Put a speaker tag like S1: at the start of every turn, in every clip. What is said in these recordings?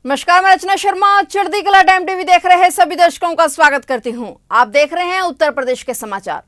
S1: नमस्कार, मैं रचना शर्मा चढ़ती कला टाइम टीवी देख रहे हैं सभी दर्शकों का स्वागत करती हूं। आप देख रहे हैं उत्तर प्रदेश के समाचार।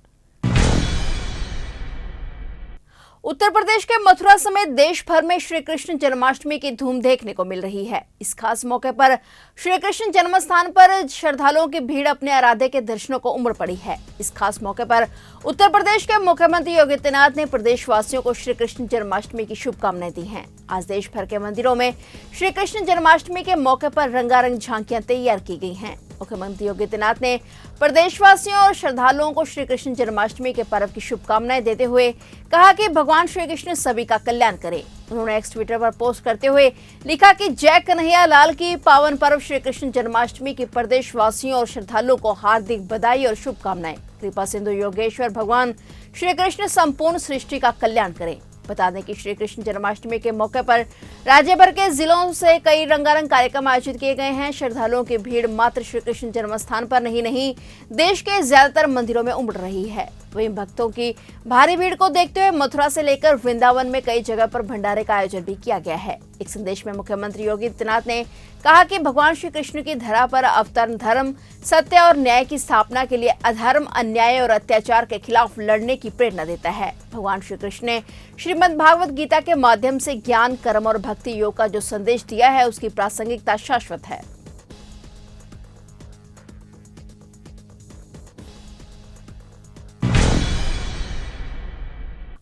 S1: उत्तर प्रदेश के मथुरा समेत देश भर में श्री कृष्ण जन्माष्टमी की धूम देखने को मिल रही है। इस खास मौके पर श्री कृष्ण जन्म स्थान पर श्रद्धालुओं की भीड़ अपने आराध्य के दर्शनों को उमड़ पड़ी है। इस खास मौके पर उत्तर प्रदेश के मुख्यमंत्री योगी आदित्यनाथ ने प्रदेशवासियों को श्री कृष्ण जन्माष्टमी की शुभकामनाएं दी हैं। आज देश भर के मंदिरों में श्री कृष्ण जन्माष्टमी के मौके पर रंगारंग झांकियां तैयार की गई हैं। मुख्यमंत्री योगी आदित्यनाथ ने प्रदेशवासियों और श्रद्धालुओं को श्री कृष्ण जन्माष्टमी के पर्व की शुभकामनाएं देते हुए कहा कि भगवान श्री कृष्ण सभी का कल्याण करें। उन्होंने एक्स ट्विटर पर पोस्ट करते हुए लिखा कि जय कन्हैया लाल की पावन पर्व श्री कृष्ण जन्माष्टमी की प्रदेशवासियों और श्रद्धालुओं को हार्दिक बधाई और शुभकामनाएं। कृपा सिंधु योगेश्वर भगवान श्री कृष्ण संपूर्ण सृष्टि का कल्याण करें। बता दें कि श्री कृष्ण जन्माष्टमी के मौके पर राज्य भर के जिलों से कई रंगारंग कार्यक्रम आयोजित किए गए हैं। श्रद्धालुओं की भीड़ मात्र श्री कृष्ण जन्म स्थान पर नहीं देश के ज्यादातर मंदिरों में उमड़ रही है। वहीं भक्तों की भारी भीड़ को देखते हुए मथुरा से लेकर वृंदावन में कई जगह पर भंडारे का आयोजन भी किया गया है। एक संदेश में मुख्यमंत्री योगी आदित्यनाथ ने कहा कि भगवान श्री कृष्ण की धरा पर अवतरण धर्म, सत्य और न्याय की स्थापना के लिए अधर्म, अन्याय और अत्याचार के खिलाफ लड़ने की प्रेरणा देता है। भगवान श्री कृष्ण ने श्रीमद् भागवत गीता के माध्यम से ज्ञान, कर्म और भक्ति योग का जो संदेश दिया है उसकी प्रासंगिकता शाश्वत है।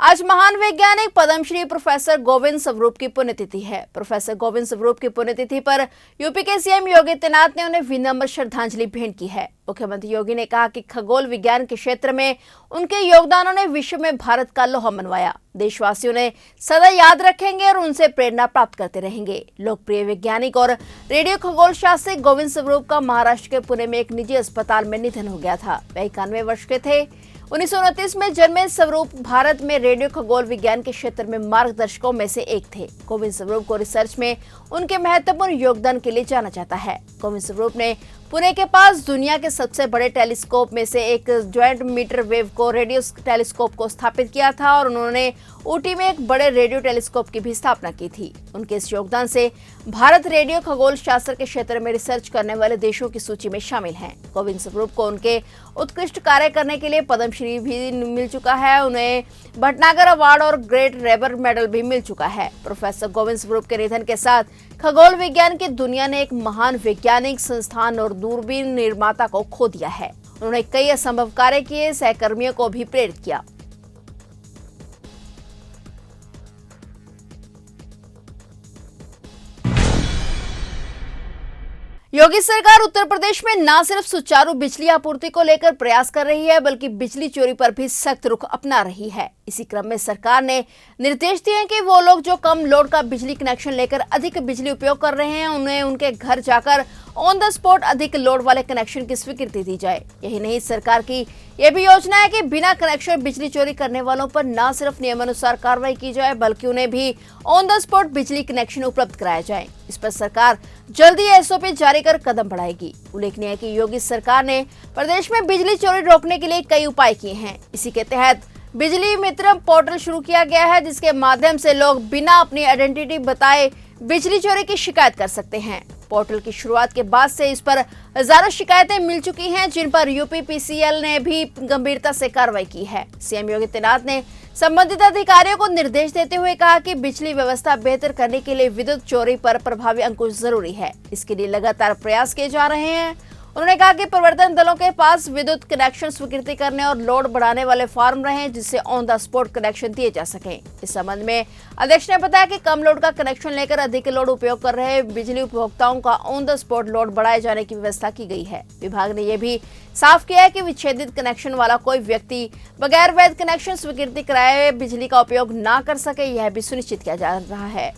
S1: आज महान वैज्ञानिक पद्मश्री प्रोफेसर गोविंद स्वरूप की पुण्यतिथि है। प्रोफेसर गोविंद स्वरूप की पुण्यतिथि पर यूपी के सीएम योगी आदित्यनाथ ने उन्हें विनम्र श्रद्धांजलि भेंट की है। मुख्यमंत्री योगी ने कहा कि खगोल विज्ञान के क्षेत्र में उनके योगदानों ने विश्व में भारत का लोहा मनवाया। देशवासियों ने सदा याद रखेंगे और उनसे प्रेरणा प्राप्त करते रहेंगे। लोकप्रिय वैज्ञानिक और रेडियो खगोल शास्त्री गोविंद स्वरूप का महाराष्ट्र के पुणे में एक निजी अस्पताल में निधन हो गया था। वे 91 वर्ष के थे। 1929 में जन्मे स्वरूप भारत में रेडियो खगोल विज्ञान के क्षेत्र में मार्गदर्शकों में से एक थे। गोविंद स्वरूप को रिसर्च में उनके महत्वपूर्ण योगदान के लिए जाना जाता है। गोविंद स्वरूप ने पुणे के पास दुनिया के सबसे बड़े टेलीस्कोप में से एक ज्वाइंट मीटर वेव को रेडियो टेलीस्कोप को स्थापित किया था और उन्होंने ऊटी में एक बड़े रेडियो टेलीस्कोप की भी स्थापना की थी। उनके इस योगदान से भारत रेडियो खगोल शास्त्र के क्षेत्र में रिसर्च करने वाले देशों की सूची में शामिल है। गोविंद स्वरूप को उनके उत्कृष्ट कार्य करने के लिए पद्मश्री भी मिल चुका है। उन्हें भटनागर अवार्ड और ग्रेट रेबर मेडल भी मिल चुका है। प्रोफेसर गोविंद स्वरूप के निधन के साथ खगोल विज्ञान की दुनिया ने एक महान वैज्ञानिक, संस्थान और दूरबीन निर्माता को खो दिया है। उन्होंने कई असंभव कार्य किए, सहकर्मियों को भी प्रेरित किया। योगी सरकार उत्तर प्रदेश में न सिर्फ सुचारू बिजली आपूर्ति को लेकर प्रयास कर रही है बल्कि बिजली चोरी पर भी सख्त रुख अपना रही है। इसी क्रम में सरकार ने निर्देश दिए हैं कि वो लोग जो कम लोड का बिजली कनेक्शन लेकर अधिक बिजली उपयोग कर रहे हैं उन्हें उनके घर जाकर ऑन द स्पॉट अधिक लोड वाले कनेक्शन की स्वीकृति दी जाए। यही नहीं, सरकार की यह भी योजना है कि बिना कनेक्शन बिजली चोरी करने वालों पर न सिर्फ नियमानुसार कार्रवाई की जाए बल्कि उन्हें भी ऑन द स्पॉट बिजली कनेक्शन उपलब्ध कराया जाए। इस पर सरकार जल्दी एसओपी जारी कर कदम बढ़ाएगी। उल्लेखनीय है कि योगी सरकार ने प्रदेश में बिजली चोरी रोकने के लिए कई उपाय किए हैं। इसी के तहत बिजली मित्र पोर्टल शुरू किया गया है जिसके माध्यम से लोग बिना अपनी आइडेंटिटी बताए बिजली चोरी की शिकायत कर सकते हैं। पोर्टल की शुरुआत के बाद से इस पर हजारों शिकायतें मिल चुकी हैं जिन पर यूपीपीसीएल ने भी गंभीरता से कार्रवाई की है। सीएम योगी आदित्यनाथ ने संबंधित अधिकारियों को निर्देश देते हुए कहा कि बिजली व्यवस्था बेहतर करने के लिए विद्युत चोरी पर प्रभावी अंकुश जरूरी है। इसके लिए लगातार प्रयास किए जा रहे हैं। उन्होंने कहा कि प्रवर्तन दलों के पास विद्युत कनेक्शन स्वीकृति करने और लोड बढ़ाने वाले फॉर्म रहे जिससे ऑन द स्पॉट कनेक्शन दिए जा सकें। इस संबंध में अध्यक्ष ने बताया कि कम लोड का कनेक्शन लेकर अधिक लोड उपयोग कर रहे बिजली उपभोक्ताओं का ऑन द स्पॉट लोड बढ़ाए जाने की व्यवस्था की गई है। विभाग ने यह भी साफ किया है कि विच्छेदित कनेक्शन वाला कोई व्यक्ति बगैर वैध कनेक्शन स्वीकृति कराए बिजली का उपयोग न कर सके, यह भी सुनिश्चित किया जा रहा है।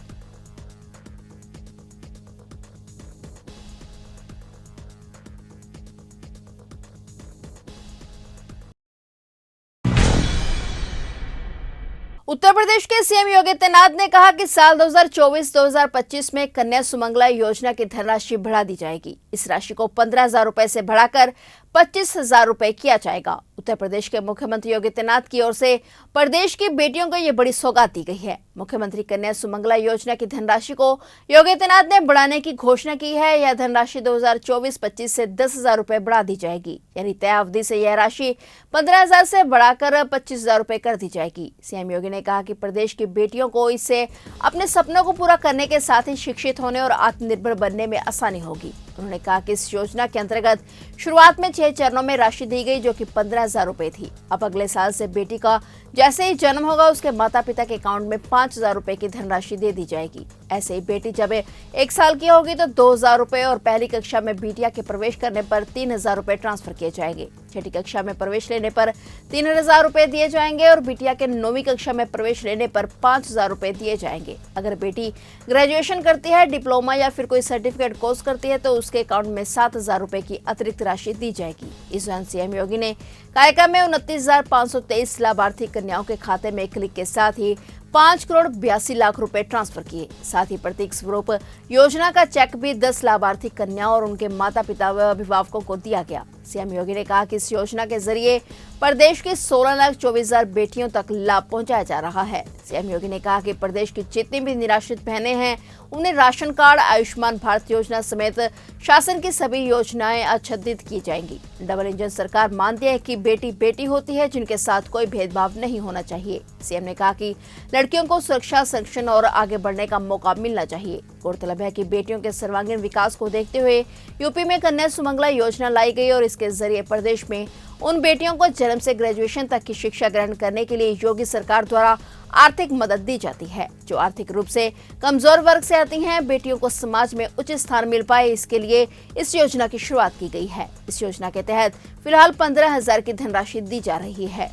S1: उत्तर प्रदेश के सीएम योगी आदित्यनाथ ने कहा कि साल 2024-2025 में कन्या सुमंगला योजना की धनराशि बढ़ा दी जाएगी। इस राशि को 15,000 रुपए से बढ़ाकर 25,000 रुपए किया जाएगा। उत्तर प्रदेश के मुख्यमंत्री योगी आदित्यनाथ की ओर से प्रदेश की बेटियों को ये बड़ी सौगात दी गई है। मुख्यमंत्री कन्या सुमंगला योजना की धनराशि को योगी आदित्यनाथ ने बढ़ाने की घोषणा की है। यह धनराशि 2024-25 से 10,000 रुपए बढ़ा दी जाएगी, यानी तय अवधि से यह राशि 15,000 से बढ़ाकर 25,000 रुपए कर दी जाएगी। सीएम योगी ने कहा कि प्रदेश की बेटियों को इससे अपने सपनों को पूरा करने के साथ ही शिक्षित होने और आत्मनिर्भर बनने में आसानी होगी। उन्होंने कहा कि इस योजना के अंतर्गत शुरुआत में 6 चरणों में राशि दी गई, जो कि 15,000 रुपए थी। अब अगले साल से बेटी का जैसे ही जन्म होगा उसके माता पिता के अकाउंट में 5,000 रुपए की धनराशि दे दी जाएगी। ऐसे ही बेटी जब 1 साल की होगी तो 2,000 रुपए और पहली कक्षा में बिटिया के प्रवेश करने पर 3,000 रुपए ट्रांसफर किए जाएंगे। छठी कक्षा में प्रवेश लेने पर 3,000 रुपए दिए जाएंगे और बिटिया के 9वीं कक्षा में प्रवेश लेने पर 5,000 रुपए दिए जाएंगे। अगर बेटी ग्रेजुएशन करती है, डिप्लोमा या फिर कोई सर्टिफिकेट कोर्स करती है तो उसके अकाउंट में 7,000 रुपए की अतिरिक्त राशि दी जाएगी। इस दौरान सीएम योगी ने कार्यक्रम में 29,523 लाभार्थी कन्याओं के खाते में क्लिक के साथ ही 5,82,00,000 रुपए ट्रांसफर किए। साथ ही प्रतीक स्वरूप योजना का चेक भी 10 लाभार्थी कन्याओं और उनके माता पिता व अभिभावकों को दिया गया। सीएम योगी ने कहा कि इस योजना के जरिए प्रदेश की 16,24,000 बेटियों तक लाभ पहुंचाया जा रहा है। सीएम योगी ने कहा कि प्रदेश की जितनी भी निराश्रित बहनें हैं उन्हें राशन कार्ड, आयुष्मान भारत योजना समेत शासन की सभी योजनाएं अच्छादित की जाएंगी। डबल इंजन सरकार मानती है कि बेटी बेटी होती है, जिनके साथ कोई भेदभाव नहीं होना चाहिए। सीएम ने कहा कि लड़कियों को सुरक्षा, संरक्षण और आगे बढ़ने का मौका मिलना चाहिए। गौरतलब है कि बेटियों के सर्वांगीण विकास को देखते हुए यूपी में कन्या सुमंगला योजना लाई गई और इसके जरिए प्रदेश में उन बेटियों को जन्म से ग्रेजुएशन तक की शिक्षा ग्रहण करने के लिए योगी सरकार द्वारा आर्थिक मदद दी जाती है। जो आर्थिक रूप से कमजोर वर्ग से आती हैं, बेटियों को समाज में उचित स्थान मिल पाए, इसके लिए इस योजना की शुरुआत की गई है। इस योजना के तहत फिलहाल 15,000 की धनराशि दी जा रही है।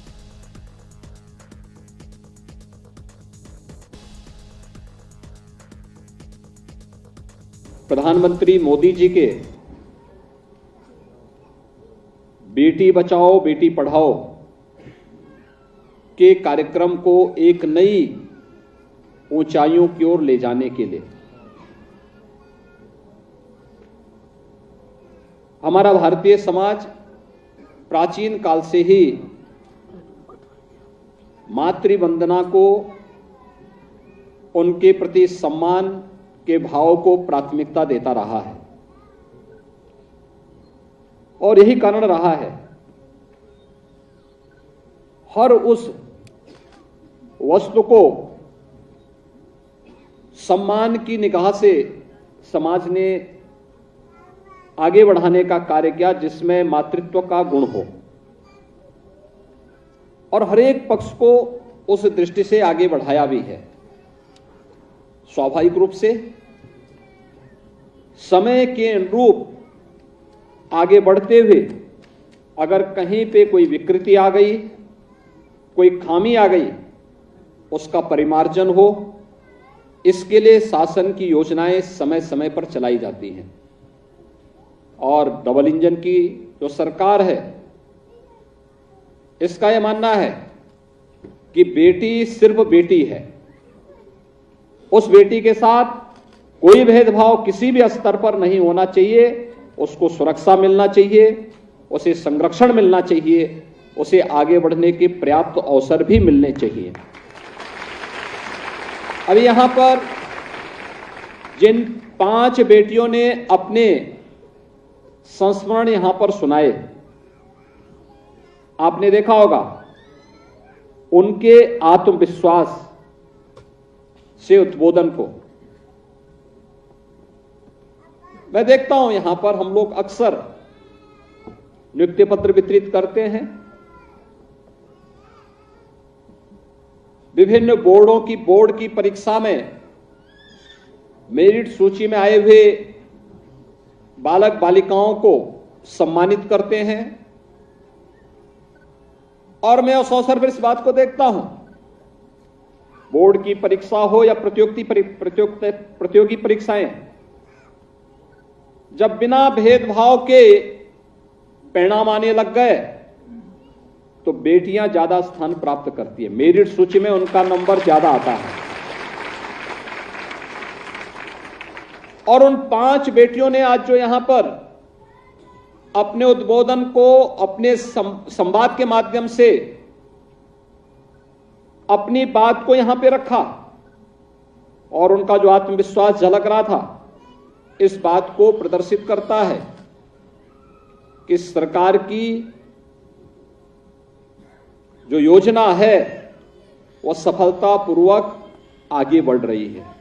S2: प्रधानमंत्री मोदी जी के बेटी बचाओ बेटी पढ़ाओ के कार्यक्रम को एक नई ऊंचाइयों की ओर ले जाने के लिए हमारा भारतीय समाज प्राचीन काल से ही मातृवंदना को, उनके प्रति सम्मान के भाव को प्राथमिकता देता रहा है और यही कारण रहा है हर उस वस्तु को सम्मान की निगाह से समाज ने आगे बढ़ाने का कार्य किया, जिसमें मातृत्व का गुण हो और हर एक पक्ष को उस दृष्टि से आगे बढ़ाया भी है। स्वाभाविक रूप से समय के अनुरूप आगे बढ़ते हुए अगर कहीं पे कोई विकृति आ गई, कोई खामी आ गई, उसका परिमार्जन हो, इसके लिए शासन की योजनाएं समय समय पर चलाई जाती हैं। और डबल इंजन की जो सरकार है, इसका यह मानना है कि बेटी सिर्फ बेटी है। उस बेटी के साथ कोई भेदभाव किसी भी स्तर पर नहीं होना चाहिए। उसको सुरक्षा मिलना चाहिए, उसे संरक्षण मिलना चाहिए, उसे आगे बढ़ने के पर्याप्त अवसर भी मिलने चाहिए। अभी यहां पर जिन 5 बेटियों ने अपने संस्मरण यहां पर सुनाए, आपने देखा होगा उनके आत्मविश्वास से उद्बोधन को। मैं देखता हूं यहां पर हम लोग अक्सर नियुक्ति पत्र वितरित करते हैं। विभिन्न बोर्ड की परीक्षा में मेरिट सूची में आए हुए बालक बालिकाओं को सम्मानित करते हैं और मैं उस अवसर पर इस बात को देखता हूं, बोर्ड की परीक्षा हो या प्रतियोगी परीक्षाएं, जब बिना भेदभाव के परिणाम आने लग गए तो बेटियां ज्यादा स्थान प्राप्त करती है, मेरिट सूची में उनका नंबर ज्यादा आता है। और उन 5 बेटियों ने आज जो यहां पर अपने उद्बोधन को अपने संवाद के माध्यम से अपनी बात को यहां पे रखा और उनका जो आत्मविश्वास झलक रहा था, इस बात को प्रदर्शित करता है कि सरकार की जो योजना है वह सफलतापूर्वक आगे बढ़ रही है।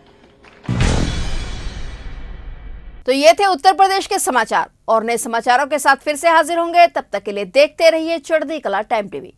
S1: तो ये थे उत्तर प्रदेश के समाचार और नए समाचारों के साथ फिर से हाजिर होंगे। तब तक के लिए देखते रहिए चढ़ती कला टाइम टीवी।